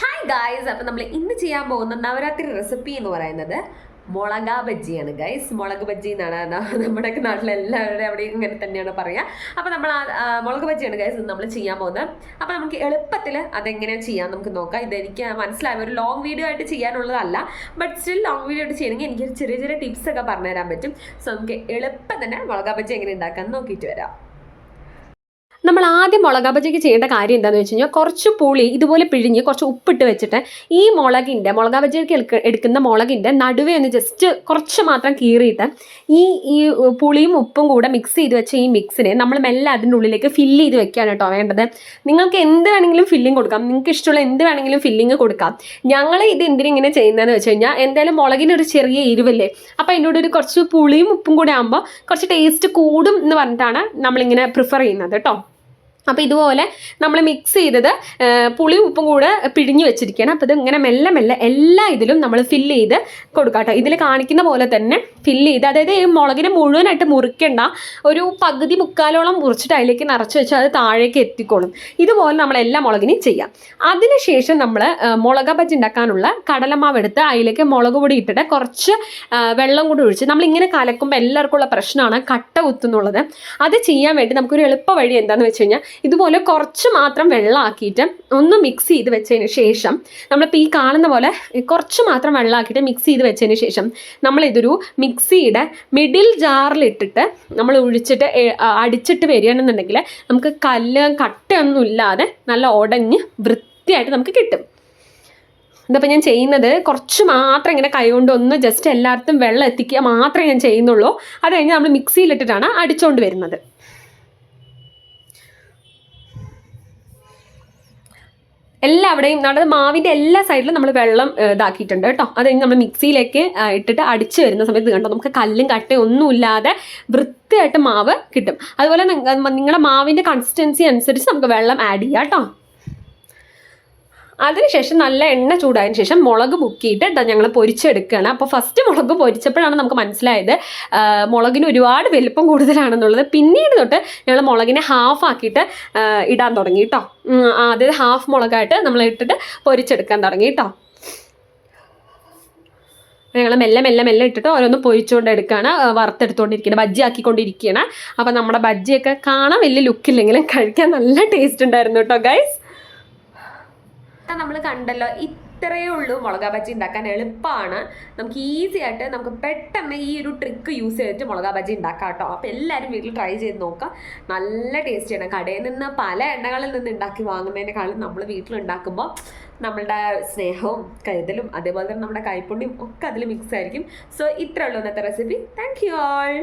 Hi guys, അപ്പം നമ്മൾ ഇന്ന് ചെയ്യാൻ പോകുന്ന നവരാത്രി റെസിപ്പി എന്ന് പറയുന്നത് മുളക ബജ്ജിയാണ് ഗൈസ്. മുളക് ബജ്ജി എന്നാണ് നമ്മുടെ നാട്ടിലെല്ലാവരും അവിടെ ഇങ്ങനെ തന്നെയാണ് പറയുക. അപ്പോൾ നമ്മൾ മുളക് ബജ്ജിയാണ് ഗൈസ് നമ്മൾ ചെയ്യാൻ പോകുന്നത്. അപ്പോൾ നമുക്ക് എളുപ്പത്തിൽ അതെങ്ങനെയാണ് ചെയ്യാൻ നമുക്ക് നോക്കാം. ഇതെനിക്ക് മനസ്സിലായ ഒരു ലോങ് വീഡിയോ ആയിട്ട് ചെയ്യാനുള്ളതല്ല, ബട്ട് സ്റ്റിൽ ലോങ് വീഡിയോ ആയിട്ട് ചെയ്യണമെങ്കിൽ എനിക്ക് ചെറിയ ചെറിയ ടിപ്സ് ഒക്കെ പറഞ്ഞുതരാൻ പറ്റും. സോ നമുക്ക് എളുപ്പം തന്നെ മുളക ബജ്ജി എങ്ങനെ ഉണ്ടാക്കാമെന്ന് നോക്കിയിട്ട് വരാം. നമ്മൾ ആദ്യം മുളക് ബജിക്ക് ചെയ്യേണ്ട കാര്യം എന്താണെന്ന് വെച്ച് കഴിഞ്ഞാൽ കുറച്ച് പുളി ഇതുപോലെ പിഴിഞ്ഞ് കുറച്ച് ഉപ്പിട്ട് വെച്ചിട്ട് ഈ മുളക് ബജിക്ക് എടുക്കുന്ന മുളകിൻ്റെ നടുവേ ഒന്ന് ജസ്റ്റ് കുറച്ച് മാത്രം കീറിയിട്ട് ഈ പുളിയും ഉപ്പും കൂടെ മിക്സ് ചെയ്ത് വെച്ച ഈ മിക്സിനെ നമ്മൾ മെല്ലെ അതിൻ്റെ ഉള്ളിലേക്ക് ഫില്ല് ചെയ്ത് വെക്കുകയാണ് കേട്ടോ വേണ്ടത്. നിങ്ങൾക്ക് എന്ത് വേണമെങ്കിലും ഫില്ലിങ് കൊടുക്കാം, നിങ്ങൾക്ക് ഇഷ്ടമുള്ള എന്ത് വേണമെങ്കിലും ഫില്ലിങ് കൊടുക്കാം. ഞങ്ങൾ ഇത് എന്തിനിങ്ങനെ ചെയ്യുന്നതെന്ന് വെച്ച് കഴിഞ്ഞാൽ എന്തായാലും മുളകിനൊരു ചെറിയ എരിവല്ലേ, അപ്പോൾ അതിൻ്റെ കൂടെ ഒരു കുറച്ച് പുളിയും ഉപ്പും കൂടെ ആകുമ്പോൾ കുറച്ച് ടേസ്റ്റ് കൂടും എന്ന് പറഞ്ഞിട്ടാണ് നമ്മളിങ്ങനെ പ്രിഫർ ചെയ്യുന്നത് കേട്ടോ. അപ്പോൾ ഇതുപോലെ നമ്മൾ മിക്സ് ചെയ്തത് പുളിയും ഉപ്പും കൂടെ പിഴിഞ്ഞ് വെച്ചിരിക്കുകയാണ്. അപ്പോൾ ഇത് ഇങ്ങനെ മെല്ലെ മെല്ലെ എല്ലാ ഇതിലും നമ്മൾ ഫില്ല് ചെയ്ത് കൊടുക്കാം കേട്ടോ. ഇതിൽ കാണിക്കുന്ന പോലെ തന്നെ ഫില്ല് ചെയ്ത്, അതായത് ഈ മുളകിനെ മുഴുവനായിട്ട് മുറിക്കേണ്ട, ഒരു പകുതി മുക്കാലോളം മുറിച്ചിട്ട് അതിലേക്ക് നിറച്ച് വെച്ച് അത് താഴേക്ക് എത്തിക്കോളും. ഇതുപോലെ നമ്മൾ എല്ലാ മുളകിനെയും ചെയ്യാം. അതിനുശേഷം നമ്മൾ മുളക് ബജ്ജി ഉണ്ടാക്കാനുള്ള കടലമാവ് എടുത്ത് അതിലേക്ക് മുളക് പൊടി ഇട്ടിട്ട് കുറച്ച് വെള്ളം കൂടി ഒഴിച്ച് നമ്മളിങ്ങനെ കലക്കുമ്പോൾ എല്ലാവർക്കും ഉള്ള പ്രശ്നമാണ് കട്ട കുത്തുന്നുള്ളത്. അത് ചെയ്യാൻ വേണ്ടി നമുക്കൊരു എളുപ്പ വഴി എന്താണെന്ന് വെച്ച് കഴിഞ്ഞാൽ ഇതുപോലെ കുറച്ച് മാത്രം വെള്ളമാക്കിയിട്ട് ഒന്ന് മിക്സ് ചെയ്ത് വെച്ചതിന് ശേഷം നമ്മളിപ്പോൾ ഈ കാണുന്ന പോലെ കുറച്ച് മാത്രം വെള്ളമാക്കിയിട്ട് മിക്സ് ചെയ്ത് വെച്ചതിന് ശേഷം നമ്മളിതൊരു മിക്സിയുടെ മിഡിൽ ജാറിലിട്ടിട്ട് നമ്മൾ ഒഴിച്ചിട്ട് അടിച്ചിട്ട് വരികയാണെന്നുണ്ടെങ്കിൽ നമുക്ക് കട്ടയൊന്നും ഇല്ലാതെ നല്ല ഉടഞ്ഞ് വൃത്തിയായിട്ട് നമുക്ക് കിട്ടും. ഇതിപ്പോൾ ഞാൻ ചെയ്യുന്നത് കുറച്ച് മാത്രം ഇങ്ങനെ കൈകൊണ്ട് ഒന്ന് ജസ്റ്റ് എല്ലായിടത്തും വെള്ളം എത്തിക്കുക മാത്രമേ ഞാൻ ചെയ്യുന്നുള്ളൂ. അത് കഴിഞ്ഞ് നമ്മൾ മിക്സിയിലിട്ടിട്ടാണ് അടിച്ചുകൊണ്ട് വരുന്നത്. എല്ലാവിടെയും നമ്മുടെ മാവിൻ്റെ എല്ലാ സൈഡിലും നമ്മൾ വെള്ളം ഇതാക്കിയിട്ടുണ്ട് കേട്ടോ. അത് കഴിഞ്ഞ് നമ്മൾ മിക്സിയിലേക്ക് ഇട്ടിട്ട് അടിച്ച് വരുന്ന സമയത്ത് കണ്ടോ നമുക്ക് കല്ലും കട്ടയും ഒന്നുമില്ലാതെ വൃത്തിയായിട്ട് മാവ് കിട്ടും. അതുപോലെ നിങ്ങളുടെ മാവിൻ്റെ കൺസിസ്റ്റൻസി അനുസരിച്ച് നമുക്ക് വെള്ളം ആഡ് ചെയ്യാം കേട്ടോ. അതിനുശേഷം നല്ല എണ്ണ ചൂടായതിനു ശേഷം മുളക് മുക്കിയിട്ട് ഞങ്ങൾ പൊരിച്ചെടുക്കുകയാണ്. അപ്പോൾ ഫസ്റ്റ് മുളക് പൊരിച്ചപ്പോഴാണ് നമുക്ക് മനസ്സിലായത് മുളകിന് ഒരുപാട് വലിപ്പം കൂടുതലാണെന്നുള്ളത്. പിന്നീട് തൊട്ട് ഞങ്ങൾ മുളകിനെ ഹാഫ് ആക്കിയിട്ട് ഇടാൻ തുടങ്ങി കേട്ടോ. അതായത് ഹാഫ് മുളകായിട്ട് നമ്മൾ ഇട്ടിട്ട് പൊരിച്ചെടുക്കാൻ തുടങ്ങി കേട്ടോ. ഞങ്ങൾ മെല്ലെ മെല്ലെ മെല്ലെ ഇട്ടിട്ട് ഓരോന്ന് പൊരിച്ചുകൊണ്ട് എടുക്കുകയാണ്, വറുത്തെടുത്തുകൊണ്ടിരിക്കുകയാണ്, ബജ്ജി ആക്കിക്കൊണ്ടിരിക്കുകയാണ്. അപ്പോൾ നമ്മുടെ ബജ്ജിയൊക്കെ കാണാൻ വലിയ ലുക്കില്ലെങ്കിലും കഴിക്കാൻ നല്ല ടേസ്റ്റ് ഉണ്ടായിരുന്നു കേട്ടോ ഗൈസ്. നമ്മൾ കണ്ടല്ലോ, ഇത്രയേ ഉള്ളൂ മുളക് ബജ്ജി ഉണ്ടാക്കാൻ. എളുപ്പമാണ്, നമുക്ക് ഈസി ആയിട്ട് നമുക്ക് പെട്ടെന്ന് ഈ ഒരു ട്രിക്ക് യൂസ് ചെയ്തിട്ട് മുളക് ബജ്ജി ഉണ്ടാക്കാം കേട്ടോ. അപ്പോൾ എല്ലാവരും വീട്ടിൽ ട്രൈ ചെയ്ത് നോക്കാം, നല്ല ടേസ്റ്റിയാണ്. കടയിൽ നിന്ന് പല എണ്ണകളിൽ നിന്ന് ഉണ്ടാക്കി വാങ്ങുന്നതിനേക്കാളും നമ്മൾ വീട്ടിലുണ്ടാക്കുമ്പോൾ നമ്മളുടെ സ്നേഹവും കരുതലും അതേപോലെ തന്നെ നമ്മുടെ കൈപ്പുണ്യം ഒക്കെ അതിൽ മിക്സ് ആയിരിക്കും. സോ ഇത്രയേ ഉള്ളൂ ഇന്നത്തെ റെസിപ്പി. Thank you all.